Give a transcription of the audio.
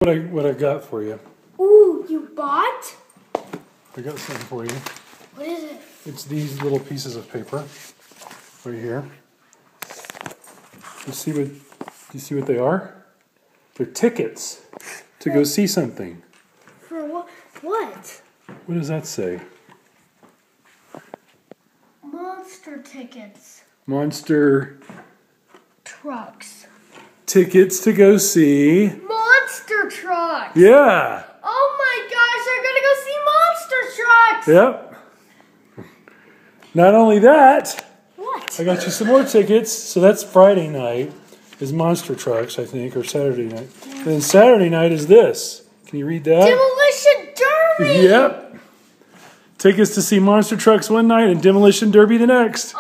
What I got for you. Ooh, you bought? I got something for you. What is it? It's these little pieces of paper right here. You see what they are? They're tickets to go see something. For what? What? What does that say? Monster tickets. Monster Trucks. tickets to go see. Monster trucks. Yeah. Oh my gosh, they're gonna go see monster trucks. Yep. Not only that, What? I got you some more tickets. So that's Friday night is Monster Trucks, I think, or Saturday night. And then Saturday night is this. Can you read that? Demolition Derby. Yep. Tickets to see Monster Trucks one night and Demolition Derby the next.